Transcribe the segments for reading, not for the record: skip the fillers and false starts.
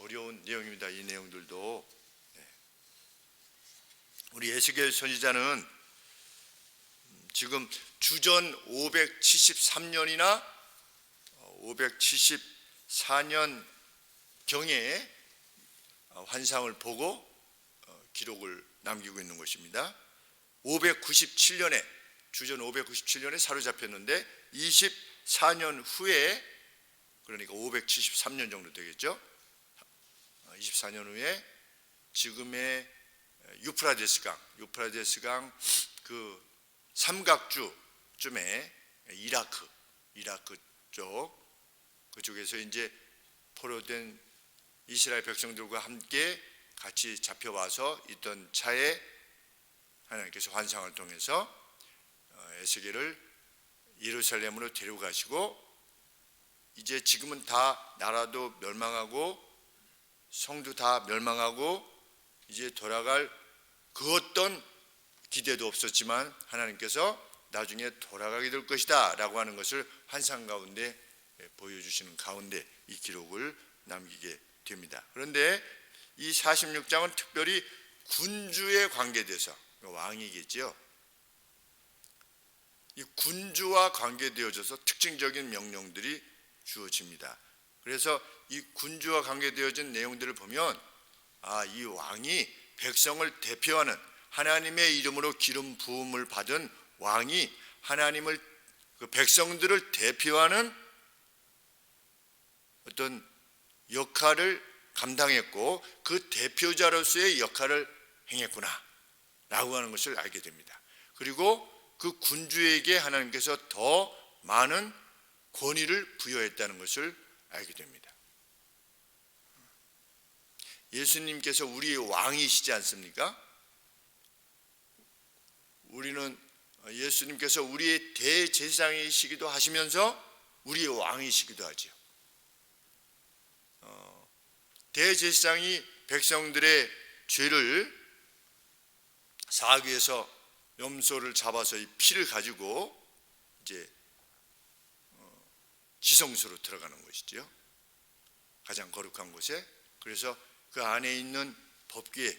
어려운 내용입니다. 이 내용들도. 우리 에스겔 선지자는 지금 주전 573년이나 574년 경에 환상을 보고 기록을 남기고 있는 것입니다. 597년에 주전 597년에 사로잡혔는데 24년 후에, 그러니까 573년 정도 되겠죠. 24년 후에 지금의 유프라데스 강 그 삼각주쯤에 이라크 그쪽에서 이제 포로된 이스라엘 백성들과 함께 같이 잡혀와서 있던 차에 하나님께서 환상을 통해서 에스겔을 예루살렘으로 데려가시고, 이제 지금은 다 나라도 멸망하고 성도 다 멸망하고 이제 돌아갈 그 어떤 기대도 없었지만 하나님께서 나중에 돌아가게 될 것이다 라고 하는 것을 환상 가운데 보여주시는 가운데 이 기록을 남기게 됩니다. 그런데 이 46장은 특별히 군주에 관계돼서, 왕이겠죠, 이 군주와 관계되어져서 특징적인 명령들이 주어집니다. 그래서 이 군주와 관계되어진 내용들을 보면 이 왕이 백성을 대표하는, 하나님의 이름으로 기름 부음을 받은 왕이 하나님을, 그 백성들을 대표하는 어떤 역할을 감당했고 그 대표자로서의 역할을 행했구나 라고 하는 것을 알게 됩니다. 그리고 그 군주에게 하나님께서 더 많은 권위를 부여했다는 것을 알게 됩니다. 예수님께서 우리의 왕이시지 않습니까? 우리는 예수님께서 우리의 대제사장이시기도 하시면서 우리의 왕이시기도 하죠. 대제사장이 백성들의 죄를 사하기 위해서 염소를 잡아서 이 피를 가지고 이제 지성소로 들어가는 것이죠. 가장 거룩한 곳에. 그래서 그 안에 있는 법궤,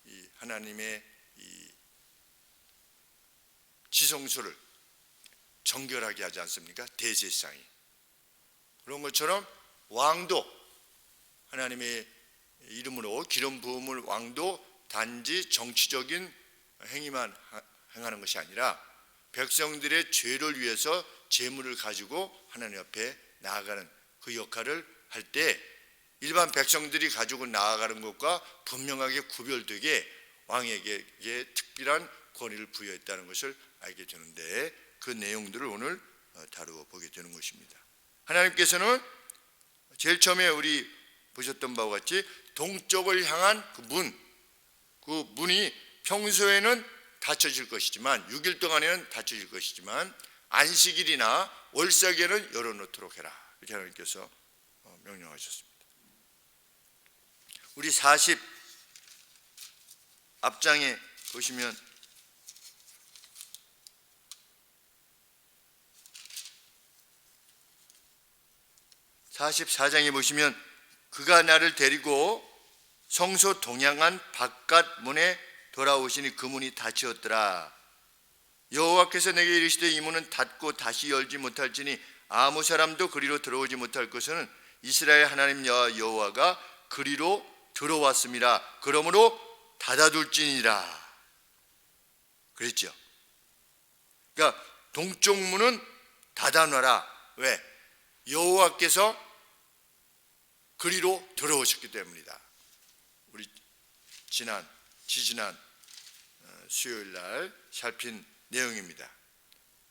이 하나님의 이 지성소를 정결하게 하지 않습니까? 대제사장이. 그런 것처럼 왕도 하나님의 이름으로 기름 부음을, 왕도 단지 정치적인 행위만 행하는 것이 아니라 백성들의 죄를 위해서 제물을 가지고 하나님 앞에 나아가는 그 역할을 할 때 일반 백성들이 가지고 나아가는 것과 분명하게 구별되게 왕에게 특별한 권위를 부여했다는 것을 알게 되는데, 그 내용들을 오늘 다루어 보게 되는 것입니다. 하나님께서는 제일 처음에 우리 보셨던 바와 같이 동쪽을 향한 그 문이 평소에는 닫혀질 것이지만 6일 동안에는 닫혀질 것이지만 안식일이나 월삭에는 열어놓도록 해라, 이렇게 하나님께서 명령하셨습니다. 우리 40 앞장에 보시면 44장에 보시면 그가 나를 데리고 성소 동양한 바깥 문에 돌아오시니 그 문이 닫히었더라. 여호와께서 내게 이르시되 이 문은 닫고 다시 열지 못할지니 아무 사람도 그리로 들어오지 못할 것은 이스라엘 하나님 여호와가 그리로 들어왔습니다. 그러므로 닫아둘지니라 그랬죠. 그러니까 동쪽 문은 닫아놔라. 왜? 여호와께서 그리로 들어오셨기 때문이다. 우리 지지난 수요일 날 살핀 내용입니다.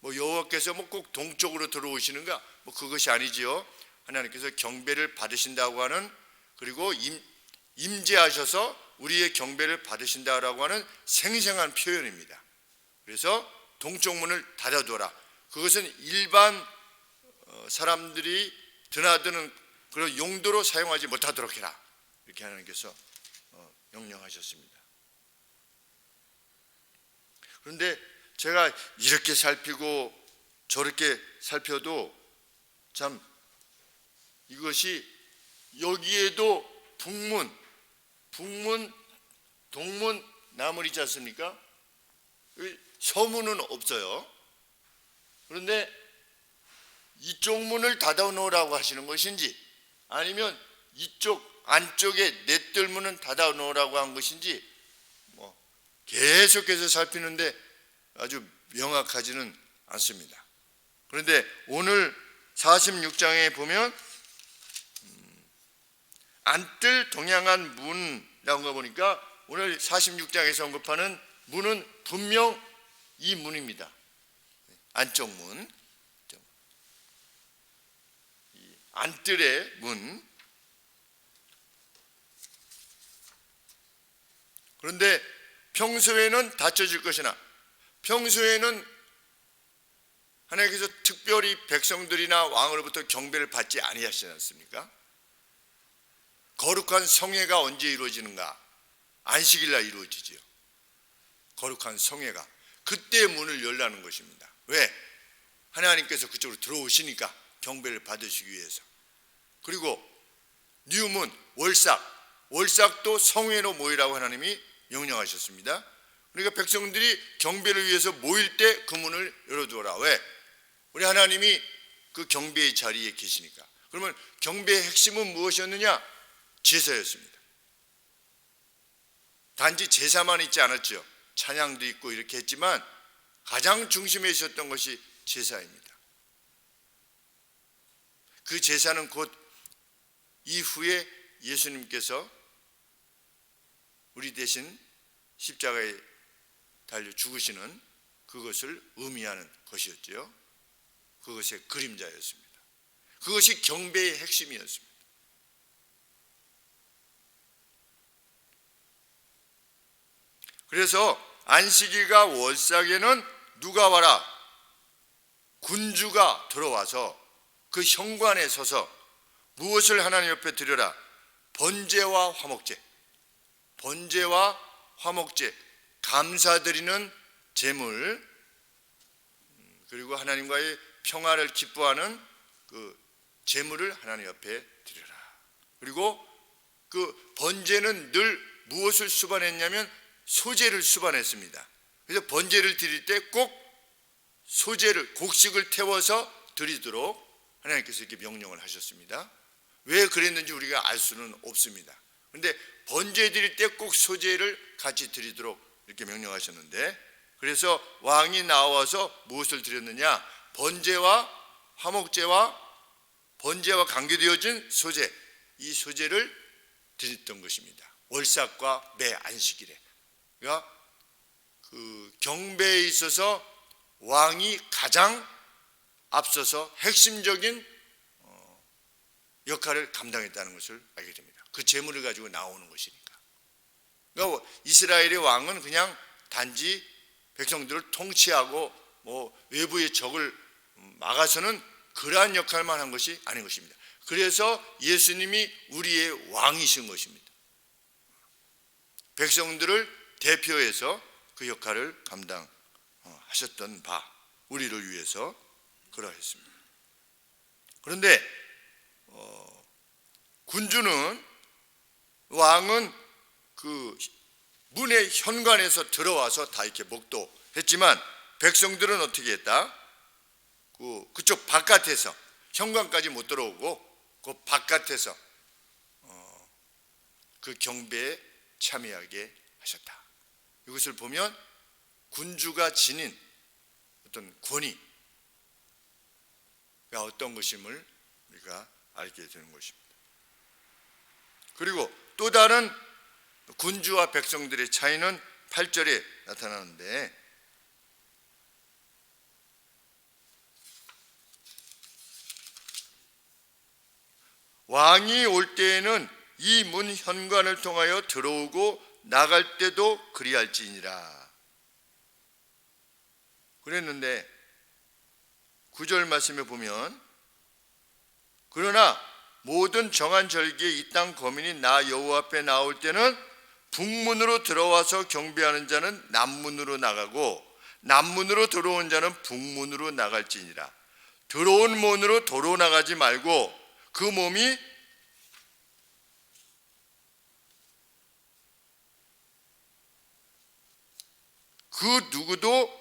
여호와께서 꼭 동쪽으로 들어오시는가? 그것이 아니지요. 하나님께서 경배를 받으신다고 하는, 그리고 임재하셔서 우리의 경배를 받으신다라고 하는 생생한 표현입니다. 그래서 동쪽 문을 닫아둬라. 그것은 일반 사람들이 드나드는 그런 용도로 사용하지 못하도록 해라, 이렇게 하나님께서 명령하셨습니다. 그런데 제가 이렇게 살피고 저렇게 살펴도 참 이것이 여기에도 북문, 동문 나물 있지 않습니까? 서문은 없어요. 그런데 이쪽 문을 닫아 놓으라고 하시는 것인지 아니면 이쪽 안쪽에 넷들문은 닫아 놓으라고 한 것인지 계속해서 살피는데 아주 명확하지는 않습니다. 그런데 오늘 46장에 보면 안뜰 동양한 문이라고 거 보니까 오늘 46장에서 언급하는 문은 분명 이 문입니다. 안쪽 문, 안뜰의 문. 그런데 평소에는 닫혀질 것이나 평소에는 하나님께서 특별히 백성들이나 왕으로부터 경배를 받지 아니하시지 않습니까? 거룩한 성회가 언제 이루어지는가? 안식일날 이루어지지요. 거룩한 성회가 그때 문을 열라는 것입니다. 왜? 하나님께서 그쪽으로 들어오시니까 경배를 받으시기 위해서. 그리고 뉴문, 월삭도 성회로 모이라고 하나님이 명령하셨습니다. 그러니까 백성들이 경배를 위해서 모일 때 그 문을 열어두어라. 왜? 우리 하나님이 그 경배의 자리에 계시니까. 그러면 경배의 핵심은 무엇이었느냐? 제사였습니다. 단지 제사만 있지 않았죠. 찬양도 있고 이렇게 했지만 가장 중심에 있었던 것이 제사입니다. 그 제사는 곧 이후에 예수님께서 우리 대신 십자가에 달려 죽으시는 그것을 의미하는 것이었죠. 그것의 그림자였습니다. 그것이 경배의 핵심이었습니다. 그래서 안식일과 월삭에는 누가 와라? 군주가 들어와서 그 현관에 서서 무엇을 하나님 옆에 드려라? 번제와 화목제, 감사드리는 제물, 그리고 하나님과의 평화를 기뻐하는 그 제물을 하나님 옆에 드려라. 그리고 그 번제는 늘 무엇을 수반했냐면 소제를 수반했습니다. 그래서 번제를 드릴 때 꼭 곡식을 태워서 드리도록 하나님께서 이렇게 명령을 하셨습니다. 왜 그랬는지 우리가 알 수는 없습니다. 그런데 번제 드릴 때 꼭 소제를 같이 드리도록 이렇게 명령하셨는데, 그래서 왕이 나와서 무엇을 드렸느냐? 번제와 관계되어진 소제, 이 소제를 드렸던 것입니다. 월삭과 매 안식일에. 그러니까 그 경배에 있어서 왕이 가장 앞서서 핵심적인 역할을 감당했다는 것을 알게 됩니다. 그 제물을 가지고 나오는 것이니까. 그러니까 이스라엘의 왕은 그냥 단지 백성들을 통치하고 외부의 적을 막아서는 그러한 역할만 한 것이 아닌 것입니다. 그래서 예수님이 우리의 왕이신 것입니다. 백성들을 대표해서 그 역할을 감당하셨던 바, 우리를 위해서 그러했습니다. 그런데 왕은 그 문의 현관에서 들어와서 다 이렇게 목도했지만 백성들은 어떻게 했다? 그쪽 바깥에서, 현관까지 못 들어오고 그 바깥에서 그 경배에 참여하게 하셨다. 이것을 보면 군주가 지닌 어떤 권위가 어떤 것임을 우리가 알게 되는 것입니다. 그리고 또 다른 군주와 백성들의 차이는 8절에 나타나는데, 왕이 올 때에는 이 문 현관을 통하여 들어오고 나갈 때도 그리할지니라 그랬는데, 9절 말씀에 보면 그러나 모든 정한 절기에 이 땅 거민이 나 여호와 앞에 나올 때는 북문으로 들어와서 경배하는 자는 남문으로 나가고 남문으로 들어온 자는 북문으로 나갈지니라. 들어온 문으로 도로 나가지 말고 그 몸이 그 누구도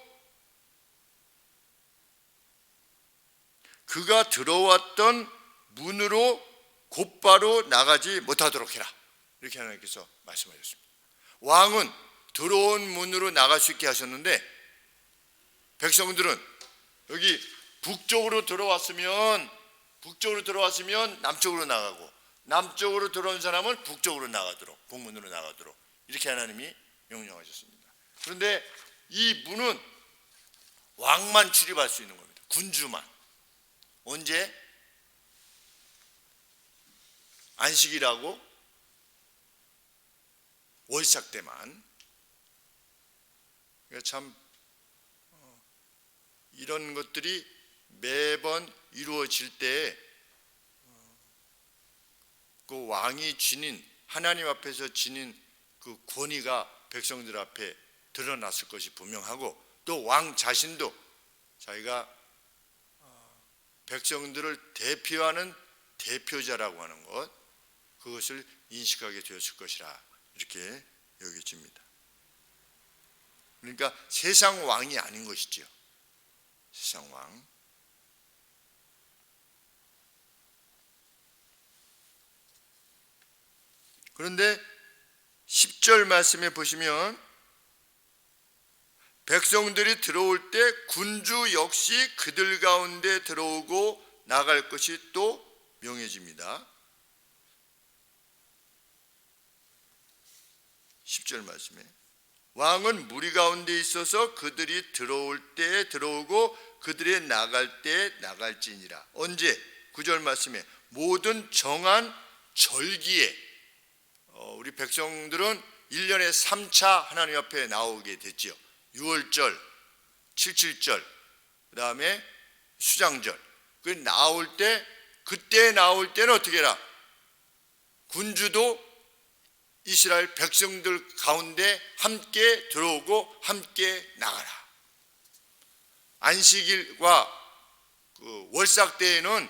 그가 들어왔던 문으로 곧바로 나가지 못하도록 해라. 이렇게 하나님께서 말씀하셨습니다. 왕은 들어온 문으로 나갈 수 있게 하셨는데 백성들은 여기 북쪽으로 들어왔으면 남쪽으로 나가고, 남쪽으로 들어온 사람은 북쪽으로 나가도록, 북문으로 나가도록 이렇게 하나님이 명령하셨습니다. 그런데 이 문은 왕만 출입할 수 있는 겁니다. 군주만. 언제? 안식이라고 월삭 때만. 그러니까 참 이런 것들이 매번 이루어질 때 그 왕이 지닌, 하나님 앞에서 지닌 그 권위가 백성들 앞에 드러났을 것이 분명하고, 또 왕 자신도 자기가 백성들을 대표하는 대표자라고 하는 것, 그것을 인식하게 되었을 것이라 이렇게 여겨집니다. 그러니까 세상 왕이 아닌 것이지요. 세상 왕. 그런데 10절 말씀에 보시면 백성들이 들어올 때 군주 역시 그들 가운데 들어오고 나갈 것이 또 명해집니다. 10절 말씀에 왕은 무리 가운데 있어서 그들이 들어올 때 들어오고 그들이 나갈 때 나갈지니라. 언제? 9절 말씀에 모든 정한 절기에, 우리 백성들은 1년에 3차 하나님 앞에 나오게 됐지요. 6월절, 77절, 그 다음에 수장절. 그 나올 때, 그때 나올 때는 어떻게 해라? 군주도 이스라엘 백성들 가운데 함께 들어오고 함께 나가라. 안식일과 그 월삭 때에는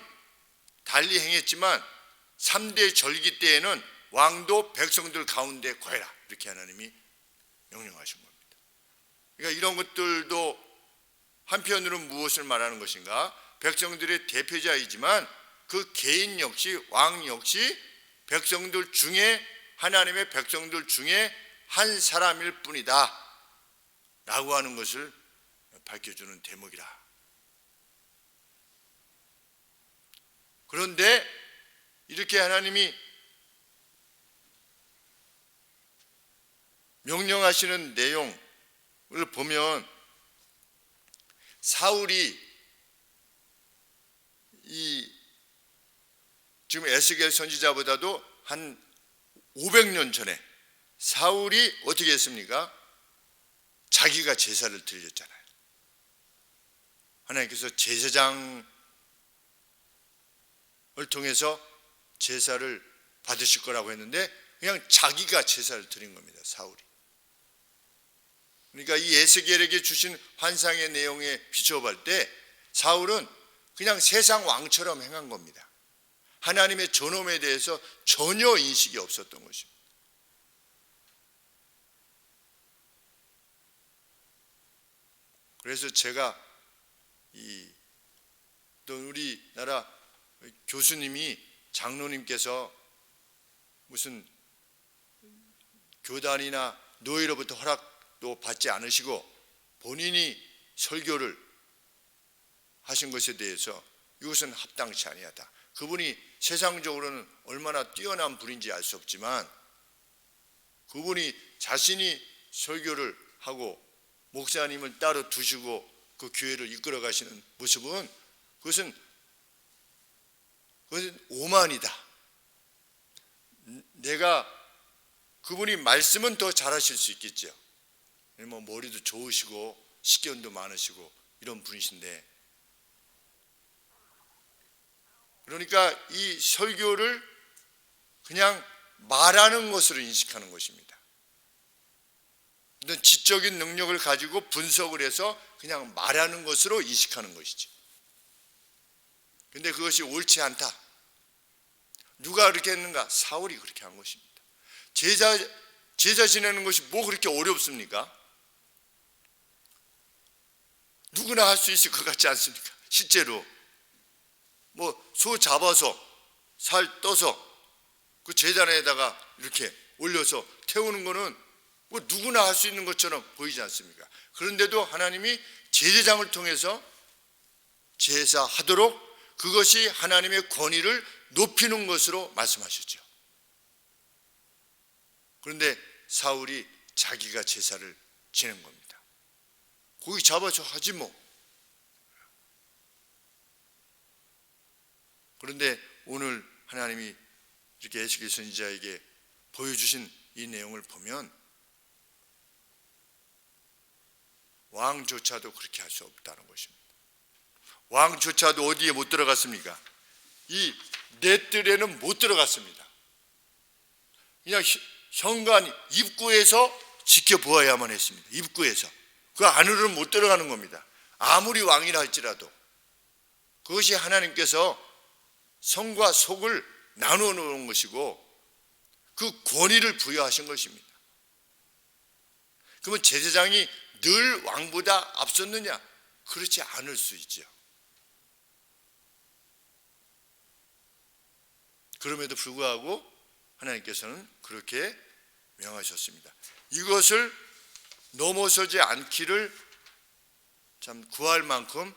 달리 행했지만 3대 절기 때에는 왕도 백성들 가운데 거해라. 이렇게 하나님이 명령하신 겁니다. 그러니까 이런 것들도 한편으로는 무엇을 말하는 것인가? 백성들의 대표자이지만 그 개인 역시, 왕 역시 백성들 중에, 하나님의 백성들 중에 한 사람일 뿐이다 라고 하는 것을 밝혀주는 대목이라. 그런데 이렇게 하나님이 명령하시는 내용을 보면 사울이 지금 에스겔 선지자보다도 한 500년 전에 사울이 어떻게 했습니까? 자기가 제사를 드렸잖아요. 하나님께서 제사장을 통해서 제사를 받으실 거라고 했는데 그냥 자기가 제사를 드린 겁니다. 사울이. 그러니까 이 에스겔에게 주신 환상의 내용에 비춰볼 때 사울은 그냥 세상 왕처럼 행한 겁니다. 하나님의 존엄에 대해서 전혀 인식이 없었던 것입니다. 그래서 제가 또 우리나라 교수님이, 장로님께서 무슨 교단이나 노예로부터 허락도 받지 않으시고 본인이 설교를 하신 것에 대해서 이것은 합당치 아니하다. 그분이 세상적으로는 얼마나 뛰어난 분인지 알 수 없지만 그분이 자신이 설교를 하고 목사님을 따로 두시고 그 교회를 이끌어 가시는 모습은 그것은 오만이다. 내가 그분이 말씀은 더 잘하실 수 있겠죠. 뭐 머리도 좋으시고 식견도 많으시고 이런 분이신데, 그러니까 이 설교를 그냥 말하는 것으로 인식하는 것입니다. 어떤 지적인 능력을 가지고 분석을 해서 그냥 말하는 것으로 인식하는 것이죠. 그런데 그것이 옳지 않다. 누가 그렇게 했는가? 사울이 그렇게 한 것입니다. 제사 지내는 것이 뭐 그렇게 어렵습니까? 누구나 할 수 있을 것 같지 않습니까? 실제로 뭐 소 잡아서 살 떠서 그 제단에다가 이렇게 올려서 태우는 거는 뭐 누구나 할 수 있는 것처럼 보이지 않습니까? 그런데도 하나님이 제사장을 통해서 제사하도록 그것이 하나님의 권위를 높이는 것으로 말씀하셨죠. 그런데 사울이 자기가 제사를 지낸 겁니다. 고기 잡아서 하지 뭐. 그런데 오늘 하나님이 이렇게 에스겔 선지자에게 보여주신 이 내용을 보면 왕조차도 그렇게 할 수 없다는 것입니다. 왕조차도 어디에 못 들어갔습니까? 이 넷들에는 못 들어갔습니다. 그냥 현관 입구에서 지켜보아야만 했습니다. 입구에서. 그 안으로는 못 들어가는 겁니다. 아무리 왕이라 할지라도. 그것이 하나님께서 성과 속을 나누어 놓은 것이고 그 권위를 부여하신 것입니다. 그러면 제사장이 늘 왕보다 앞섰느냐? 그렇지 않을 수 있죠. 그럼에도 불구하고 하나님께서는 그렇게 명하셨습니다. 이것을 넘어서지 않기를 참 구할 만큼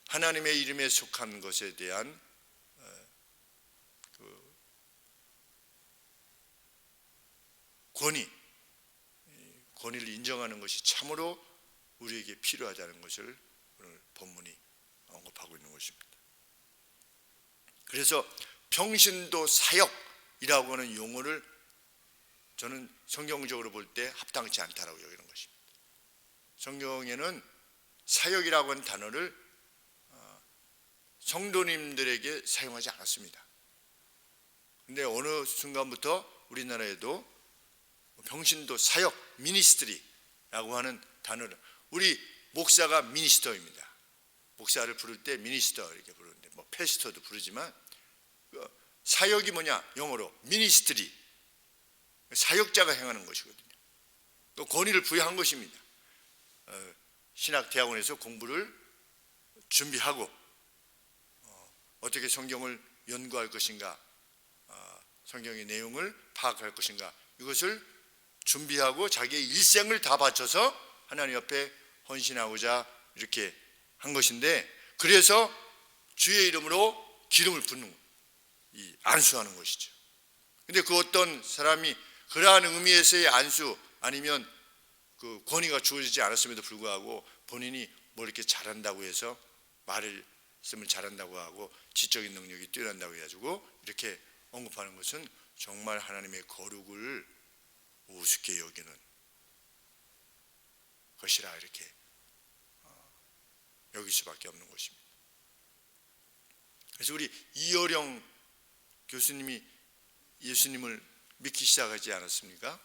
하나님의 이름에 속한 것에 대한 권위를 인정하는 것이 참으로 우리에게 필요하다는 것을 오늘 본문이 언급하고 있는 것입니다. 그래서 평신도 사역이라고 하는 용어를 저는 성경적으로 볼 때 합당치 않다라고 여기는 것입니다. 성경에는 사역이라고 하는 단어를 성도님들에게 사용하지 않았습니다. 그런데 어느 순간부터 우리나라에도 평신도 사역, 미니스트리라고 하는 단어를, 우리 목사가 미니스터입니다. 목사를 부를 때 미니스터 이렇게 부르는데 뭐 패스터도 부르지만 사역이 뭐냐? 영어로 미니스트리, 사역자가 행하는 것이거든요. 또 권위를 부여한 것입니다. 신학대학원에서 공부를 준비하고 어떻게 성경을 연구할 것인가, 성경의 내용을 파악할 것인가, 이것을 준비하고 자기의 일생을 다 바쳐서 하나님 옆에 헌신하고자 이렇게 한 것인데, 그래서 주의 이름으로 기름을 붓는, 안수하는 것이죠. 근데 그 어떤 사람이 그러한 의미에서의 안수 아니면 그 권위가 주어지지 않았음에도 불구하고 본인이 뭐 이렇게 잘한다고 해서 말씀을 잘한다고 하고 지적인 능력이 뛰어난다고 해가지고 이렇게 언급하는 것은 정말 하나님의 거룩을 우습게 여기는 것이라 이렇게 여길 수밖에 없는 것입니다. 그래서 우리 이어령 교수님이 예수님을 믿기 시작하지 않았습니까?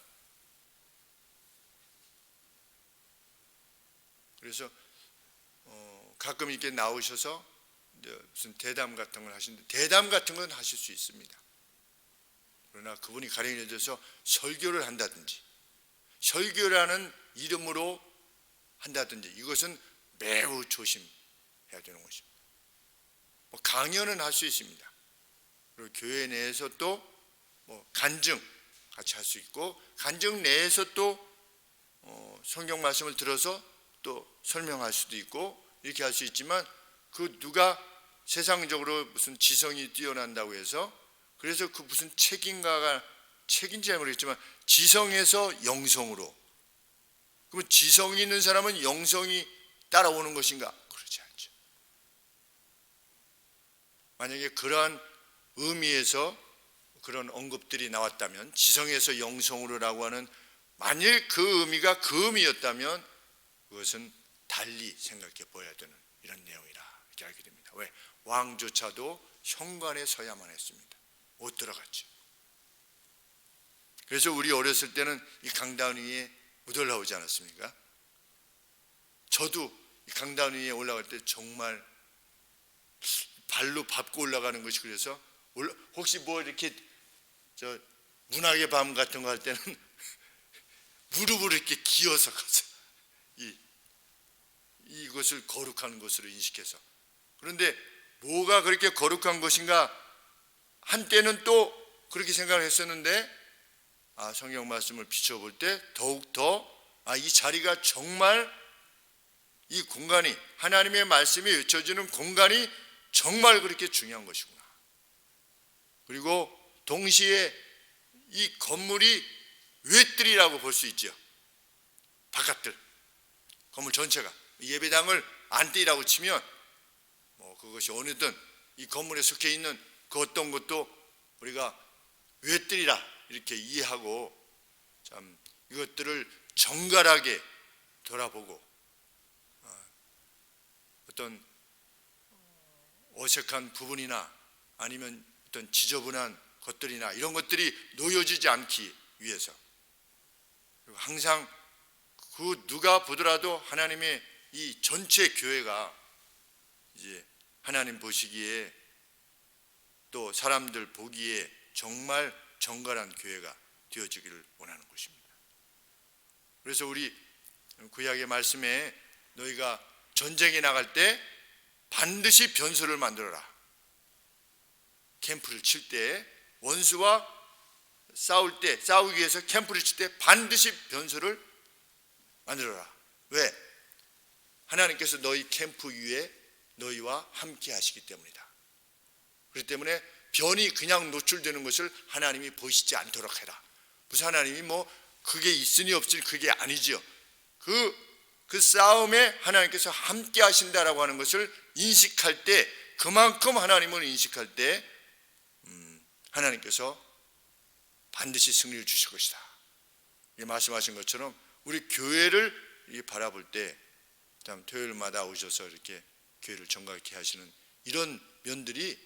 그래서 가끔 이렇게 나오셔서 무슨 대담 같은 걸 하시는데, 대담 같은 건 하실 수 있습니다. 그러나 그분이 가령이 되어서 설교를 한다든지 설교라는 이름으로 한다든지 이것은 매우 조심해야 되는 것입니다. 뭐 강연은 할 수 있습니다. 그리고 교회 내에서 또 뭐 간증 같이 할 수 있고, 간증 내에서 또 성경 말씀을 들어서 또 설명할 수도 있고 이렇게 할 수 있지만, 그 누가 세상적으로 무슨 지성이 뛰어난다고 해서, 그래서 그 무슨 책인지 모르겠지만 지성에서 영성으로, 그러면 지성이 있는 사람은 영성이 따라오는 것인가? 그렇지 않죠. 만약에 그러한 의미에서 그런 언급들이 나왔다면, 지성에서 영성으로라고 하는 만일 그 의미가 그 의미였다면 그것은 달리 생각해 보아야 되는 이런 내용이라 이렇게 알게 됩니다. 왜? 왕조차도 현관에 서야만 했습니다. 못 들어갔죠. 그래서 우리 어렸을 때는 이 강단 위에 못 올라오지 않았습니까? 저도 이 강단 위에 올라갈 때 정말 발로 밟고 올라가는 것이, 그래서 혹시 뭐 이렇게 저 문학의 밤 같은 거 할 때는 무릎을 이렇게 기어서 가서 이것을 거룩한 것으로 인식해서. 그런데 뭐가 그렇게 거룩한 것인가? 한때는 또 그렇게 생각을 했었는데 성경 말씀을 비춰볼 때 더욱더 이 자리가 정말, 이 공간이, 하나님의 말씀이 외쳐지는 공간이 정말 그렇게 중요한 것이구나. 그리고 동시에 이 건물이 외뜰이라고 볼 수 있죠. 바깥들, 건물 전체가 예배당을 안뜰이라고 치면 그것이 어느든 이 건물에 속해 있는 그 어떤 것도 우리가 외뜰이라 이렇게 이해하고 참 이것들을 정갈하게 돌아보고 어떤 어색한 부분이나 아니면 어떤 지저분한 것들이나 이런 것들이 놓여지지 않기 위해서, 그리고 항상 그 누가 보더라도 하나님의 이 전체 교회가 이제 하나님 보시기에 또 사람들 보기에 정말 정갈한 교회가 되어지기를 원하는 것입니다. 그래서 우리 구약의 말씀에 너희가 전쟁에 나갈 때 반드시 변소를 만들어라. 캠프를 칠 때, 원수와 싸우기 위해서 캠프를 칠 때 반드시 변소를 만들어라. 왜? 하나님께서 너희 캠프 위에 너희와 함께 하시기 때문이다. 그렇기 때문에 변이 그냥 노출되는 것을 하나님이 보시지 않도록 해라. 무슨 하나님이 그게 있으니 없으니 그게 아니지요. 그 싸움에 하나님께서 함께 하신다라고 하는 것을 인식할 때, 그만큼 하나님을 인식할 때 하나님께서 반드시 승리를 주실 것이다. 말씀하신 것처럼 우리 교회를 바라볼 때 참 토요일마다 오셔서 이렇게 교회를 정갈케 하시는 이런 면들이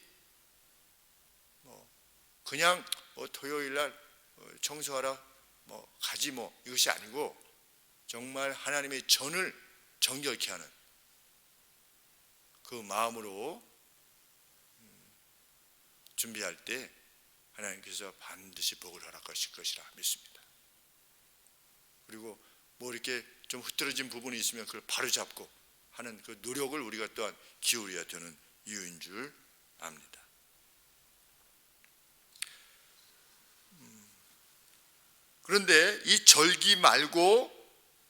그냥 토요일날 청소하라 가지 이것이 아니고 정말 하나님의 전을 정결케 하는 그 마음으로 준비할 때 하나님께서 반드시 복을 허락하실 것이라 믿습니다. 그리고 이렇게 좀 흐트러진 부분이 있으면 그걸 바로잡고 하는 그 노력을 우리가 또한 기울여야 되는 이유인 줄 압니다. 그런데 이 절기 말고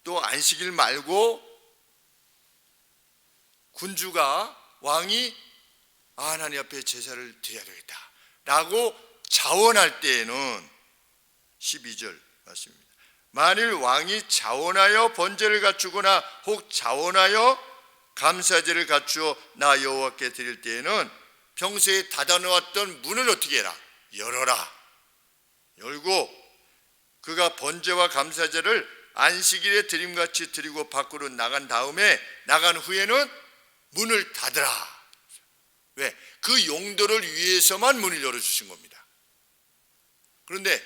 또 안식일 말고 군주가, 왕이 하나님 앞에 제사를 드려야 되겠다 라고 자원할 때에는 12절 말씀입니다. 만일 왕이 자원하여 번제를 갖추거나 혹 자원하여 감사제를 갖추어 나 여호와께 드릴 때에는 평소에 닫아놓았던 문을 어떻게 해라? 열어라. 열고 그가 번제와 감사제를 안식일에 드림같이 드리고 밖으로 나간 다음에, 나간 후에는 문을 닫으라. 왜? 그 용도를 위해서만 문을 열어주신 겁니다. 그런데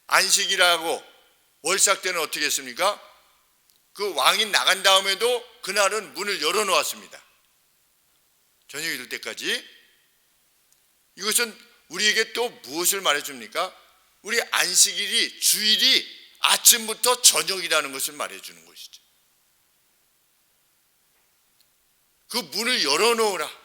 안식일하고 월삭 때는 어떻게 했습니까? 그 왕이 나간 다음에도 그날은 문을 열어놓았습니다. 저녁이 될 때까지. 이것은 우리에게 또 무엇을 말해줍니까? 우리 안식일이, 주일이 아침부터 저녁이라는 것을 말해주는 것이죠. 그 문을 열어놓으라.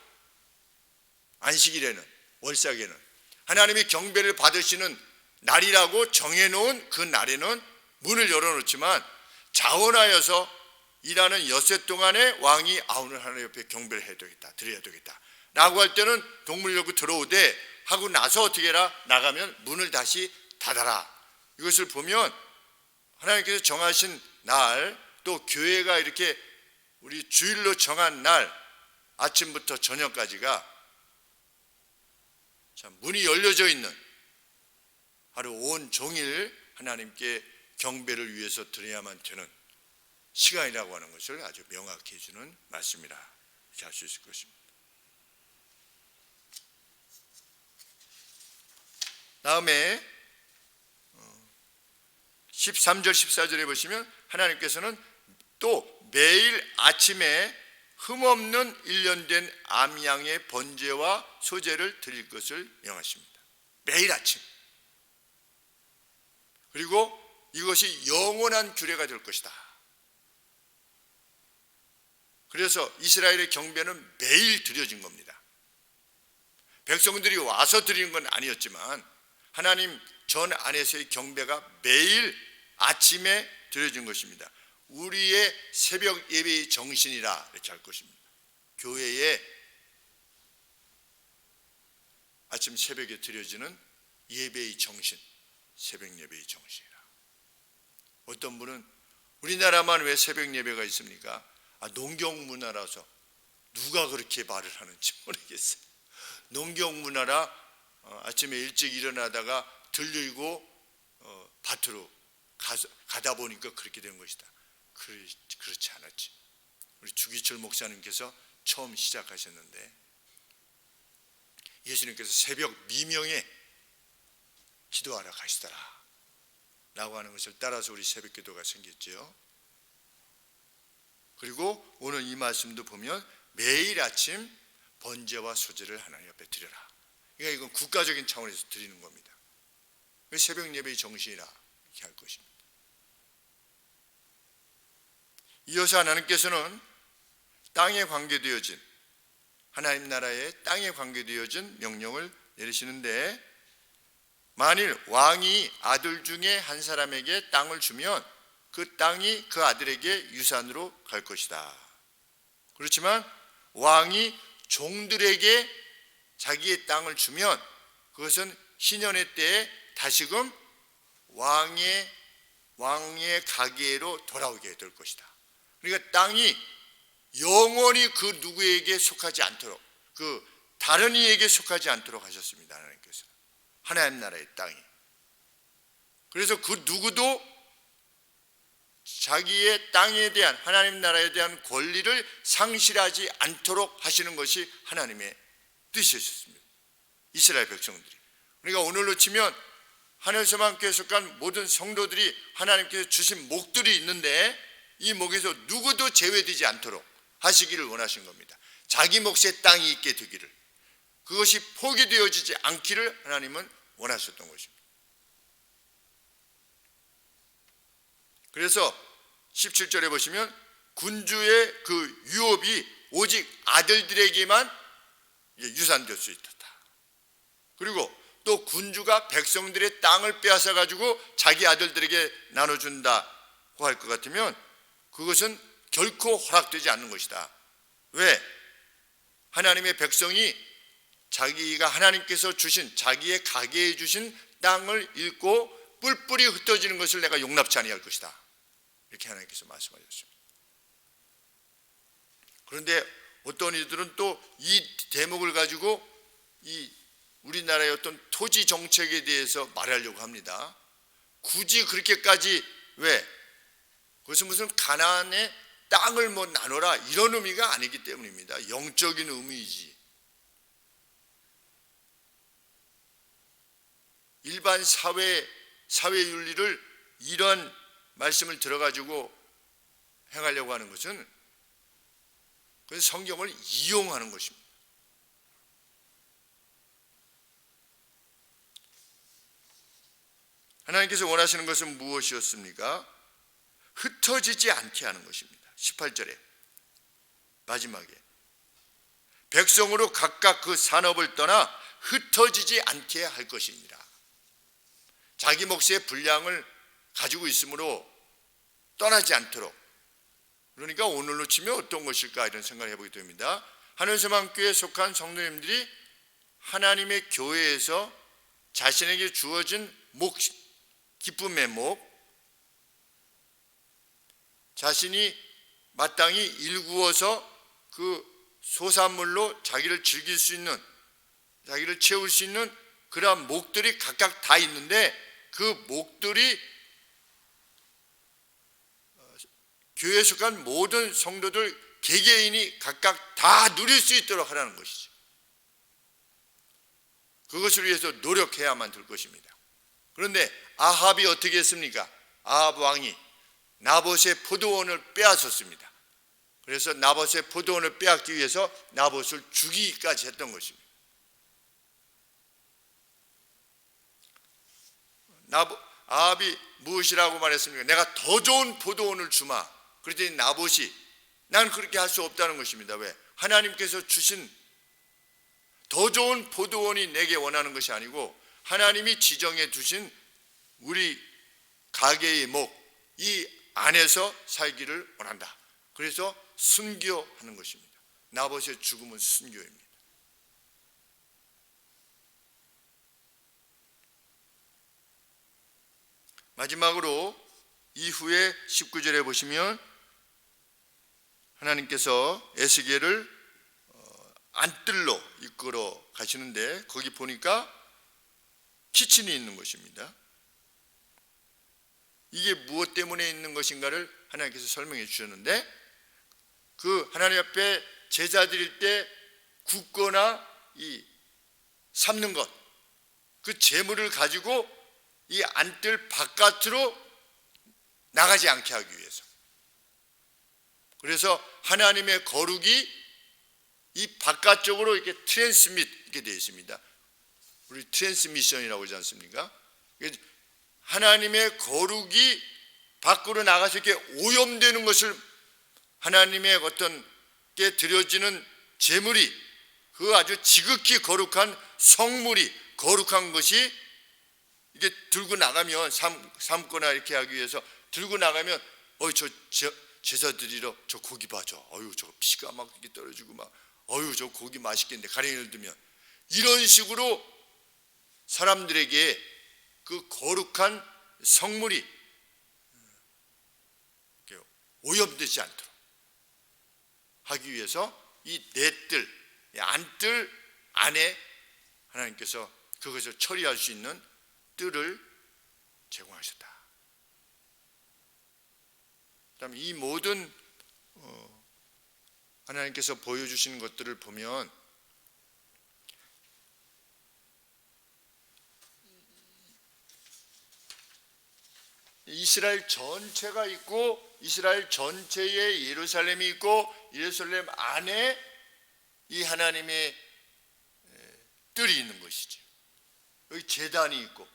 안식일에는, 월삭에는 하나님이 경배를 받으시는 날이라고 정해놓은 그 날에는 문을 열어놓지만, 자원하여서 일하는 엿새 동안에 왕이 오늘 하나님 옆에 경배를 해야 되겠다, 드려야 되겠다 라고 할 때는 동물 열고 들어오되 하고 나서 어떻게 해라? 나가면 문을 다시 닫아라. 이것을 보면 하나님께서 정하신 날, 또 교회가 이렇게 우리 주일로 정한 날 아침부터 저녁까지가 참 문이 열려져 있는, 하루 온 종일 하나님께 경배를 위해서 드려야만 되는 시간이라고 하는 것을 아주 명확히 해주는 말씀이라 이렇게 할 수 있을 것입니다. 다음에 13절 14절에 보시면 하나님께서는 또 매일 아침에 흠없는 1년 된 암양의 번제와 소제를 드릴 것을 명하십니다. 매일 아침. 그리고 이것이 영원한 규례가 될 것이다. 그래서 이스라엘의 경배는 매일 드려진 겁니다. 백성들이 와서 드리는 건 아니었지만 하나님 전 안에서의 경배가 매일 아침에 드려진 것입니다. 우리의 새벽 예배의 정신이라 이렇게 할 것입니다. 교회에 아침 새벽에 드려지는 예배의 정신, 새벽 예배의 정신이라. 어떤 분은 우리나라만 왜 새벽 예배가 있습니까? 농경 문화라서 누가 그렇게 말을 하는지 모르겠어요. 농경 문화라 아침에 일찍 일어나다가 들리고 밭으로 가다 보니까 그렇게 된 것이다. 그렇지 않았지. 우리 주기철 목사님께서 처음 시작하셨는데 예수님께서 새벽 미명에 기도하러 가시더라 라고 하는 것을 따라서 우리 새벽 기도가 생겼죠. 그리고 오늘 이 말씀도 보면 매일 아침 번제와 소제를 하나님 앞에 드려라. 그러니까 이건 국가적인 차원에서 드리는 겁니다. 새벽 예배의 정신이라 이렇게 할 것입니다. 이어서 하나님께서는 땅에 관계되어진 하나님 나라의 땅에 관계되어진 명령을 내리시는데 만일 왕이 아들 중에 한 사람에게 땅을 주면 그 땅이 그 아들에게 유산으로 갈 것이다. 그렇지만 왕이 종들에게 자기의 땅을 주면 그것은 희년의 때에 다시금 왕의 가계로 돌아오게 될 것이다. 그러니까 땅이 영원히 그 누구에게 속하지 않도록 그 다른 이에게 속하지 않도록 하셨습니다. 하나님께서 하나님 나라의 땅이. 그래서 그 누구도 자기의 땅에 대한 하나님 나라에 대한 권리를 상실하지 않도록 하시는 것이 하나님의 뜻이었습니다. 이스라엘 백성들이. 그러니까 오늘로 치면 하늘소망교회에 속한 모든 성도들이 하나님께서 주신 목들이 있는데 이 목에서 누구도 제외되지 않도록 하시기를 원하신 겁니다. 자기 몫의 땅이 있게 되기를, 그것이 포기되어지지 않기를 하나님은 원하셨던 것입니다. 그래서 17절에 보시면 군주의 그 유업이 오직 아들들에게만 유산될 수 있었다. 그리고 또 군주가 백성들의 땅을 빼앗아 가지고 자기 아들들에게 나눠준다고 할 것 같으면 그것은 결코 허락되지 않는 것이다. 왜? 하나님의 백성이 자기가 하나님께서 주신 자기의 가계에 주신 땅을 잃고 뿔뿔이 흩어지는 것을 내가 용납치 아니할 것이다. 이렇게 하나님께서 말씀하셨습니다. 그런데 어떤 이들은 또 이 대목을 가지고 이 우리나라의 어떤 토지 정책에 대해서 말하려고 합니다. 굳이 그렇게까지 왜? 그것은 무슨 가나안의 땅을 뭐 나눠라 이런 의미가 아니기 때문입니다. 영적인 의미이지. 일반 사회 윤리를 이런 말씀을 들어가지고 행하려고 하는 것은 그래서 성경을 이용하는 것입니다. 하나님께서 원하시는 것은 무엇이었습니까? 흩어지지 않게 하는 것입니다. 18절에 마지막에 백성으로 각각 그 산업을 떠나 흩어지지 않게 할 것이니라. 자기 몫의 분량을 가지고 있으므로 떠나지 않도록. 그러니까 오늘로 치면 어떤 것일까 이런 생각을 해보게 됩니다. 하늘소망교회에 속한 성도님들이 하나님의 교회에서 자신에게 주어진 목, 기쁨의 목, 자신이 마땅히 일구어서 그 소산물로 자기를 즐길 수 있는, 자기를 채울 수 있는 그러한 목들이 각각 다 있는데 그 목들이 교회에 속한 모든 성도들 개개인이 각각 다 누릴 수 있도록 하라는 것이죠. 그것을 위해서 노력해야만 될 것입니다. 그런데 아합이 어떻게 했습니까? 아합 왕이 나봇의 포도원을 빼앗았습니다. 그래서 나봇의 포도원을 빼앗기 위해서 나봇을 죽이기까지 했던 것입니다. 아합이 무엇이라고 말했습니까? 내가 더 좋은 포도원을 주마. 그랬더니 나봇이 난 그렇게 할 수 없다는 것입니다. 왜? 하나님께서 주신 더 좋은 포도원이 내게 원하는 것이 아니고 하나님이 지정해 두신 우리 가게의 목 이 안에서 살기를 원한다. 그래서 순교하는 것입니다. 나봇의 죽음은 순교입니다. 마지막으로 이후에 19절에 보시면 하나님께서 에스겔을 안뜰로 이끌어 가시는데 거기 보니까 키친이 있는 것입니다. 이게 무엇 때문에 있는 것인가를 하나님께서 설명해 주셨는데 그 하나님 앞에 제사 드릴 때 굽거나 이 삶는 것, 그 제물을 가지고 이 안뜰 바깥으로 나가지 않게 하기 위해서. 그래서 하나님의 거룩이 이 바깥쪽으로 이렇게 트랜스밋 이렇게 되어 있습니다. 우리 트랜스미션이라고 하지 않습니까? 하나님의 거룩이 밖으로 나가서 이렇게 오염되는 것을 하나님의 어떤 게 드려지는 제물이 그 아주 지극히 거룩한 성물이 거룩한 것이 이게 들고 나가면 삶거나 이렇게 하기 위해서 들고 나가면 저 제사 드리러 저 고기 봐줘. 저 피가 막 이렇게 떨어지고 막 저 고기 맛있겠는데 가랭이를 두면 이런 식으로 사람들에게 그 거룩한 성물이 오염되지 않도록 하기 위해서 이 넷들, 안뜰 안에 하나님께서 그것을 처리할 수 있는 뜰을 제공하셨다. 그다음에 이 모든 하나님께서 보여주시는 것들을 보면 이스라엘 전체가 있고 이스라엘 전체에 예루살렘이 있고 예루살렘 안에 이 하나님의 뜰이 있는 것이죠. 여기 제단이 있고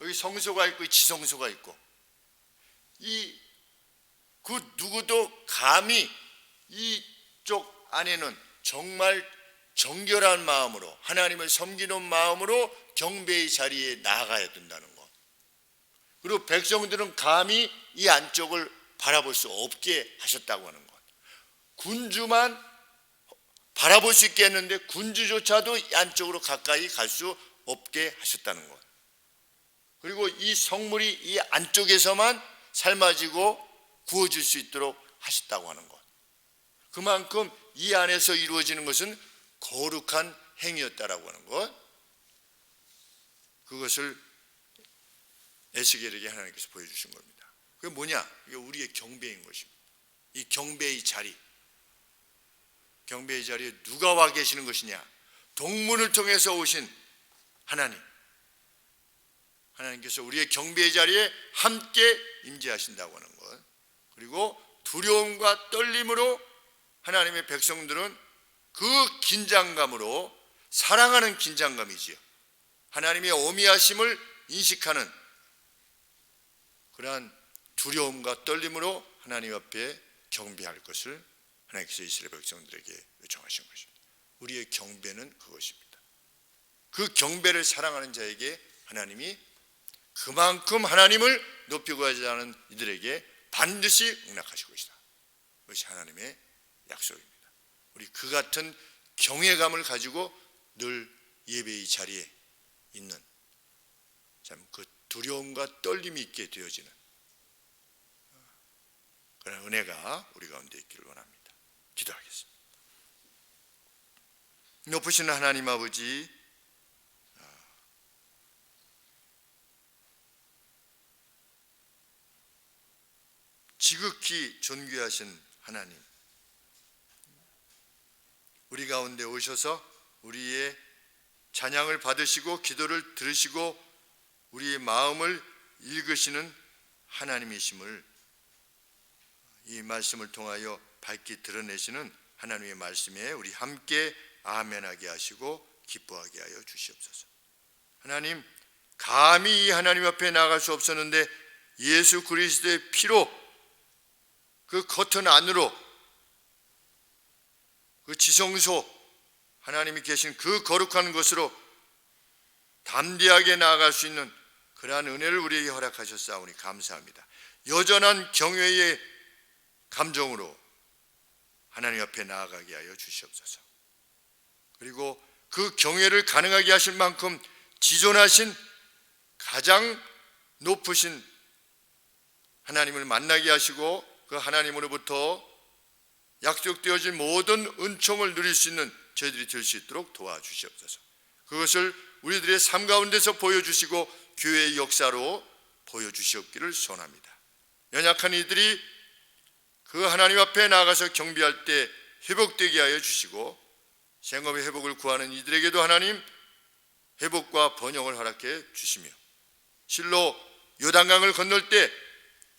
여기 성소가 있고 지성소가 있고 그 누구도 감히 이쪽 안에는 정말 정결한 마음으로 하나님을 섬기는 마음으로 경배의 자리에 나아가야 된다는 것. 그리고 백성들은 감히 이 안쪽을 바라볼 수 없게 하셨다고 하는 것. 군주만 바라볼 수 있게 했는데 군주조차도 이 안쪽으로 가까이 갈 수 없게 하셨다는 것. 그리고 이 성물이 이 안쪽에서만 삶아지고 구워질 수 있도록 하셨다고 하는 것. 그만큼 이 안에서 이루어지는 것은 거룩한 행위였다라고 하는 것. 그것을 에스겔에게 하나님께서 보여주신 겁니다. 그게 뭐냐? 이게 우리의 경배인 것입니다. 이 경배의 자리, 경배의 자리에 누가 와 계시는 것이냐? 동문을 통해서 오신 하나님께서 우리의 경배의 자리에 함께 임재하신다고 하는 것. 그리고 두려움과 떨림으로 하나님의 백성들은 그 긴장감으로 사랑하는 긴장감이지요. 하나님의 어미하심을 인식하는 그러한 두려움과 떨림으로 하나님 앞에 경배할 것을 하나님께서 이스라엘 백성들에게 요청하신 것입니다. 우리의 경배는 그것입니다. 그 경배를 사랑하는 자에게 하나님이 그만큼 하나님을 높이고 하자는 이들에게 반드시 응답하실 것이다. 그것이 하나님의 약속입니다. 우리 그 같은 경외감을 가지고 늘 예배의 자리에 있는 참 그 두려움과 떨림이 있게 되어지는 그런 은혜가 우리 가운데 있기를 원합니다. 기도하겠습니다. 높으신 하나님 아버지, 지극히 존귀하신 하나님, 우리 가운데 오셔서 우리의 찬양을 받으시고 기도를 들으시고 우리의 마음을 읽으시는 하나님이심을 이 말씀을 통하여 밝히 드러내시는 하나님의 말씀에 우리 함께 아멘하게 하시고 기뻐하게 하여 주시옵소서. 하나님, 감히 이 하나님 앞에 나갈 수 없었는데 예수 그리스도의 피로 그 커튼 안으로 그 지성소, 하나님이 계신 그 거룩한 곳으로 담대하게 나아갈 수 있는 그러한 은혜를 우리에게 허락하셨사오니 감사합니다. 여전한 경외의 감정으로 하나님 앞에 나아가게 하여 주시옵소서. 그리고 그 경외를 가능하게 하실 만큼 지존하신 가장 높으신 하나님을 만나게 하시고 그 하나님으로부터 약속되어진 모든 은총을 누릴 수 있는 저희들이 될 수 있도록 도와주시옵소서. 그것을 우리들의 삶 가운데서 보여주시고 교회의 역사로 보여주시옵기를 소원합니다. 연약한 이들이 그 하나님 앞에 나아가서 경배할 때 회복되게 하여 주시고 생업의 회복을 구하는 이들에게도 하나님 회복과 번영을 허락해 주시며 실로 요단강을 건널 때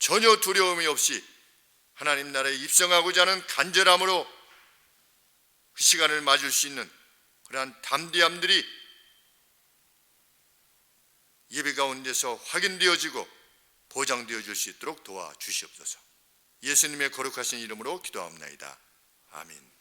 전혀 두려움이 없이 하나님 나라에 입성하고자 하는 간절함으로 그 시간을 맞을 수 있는 그러한 담대함들이 예배 가운데서 확인되어지고 보장되어질 수 있도록 도와주시옵소서. 예수님의 거룩하신 이름으로 기도하옵나이다. 아멘.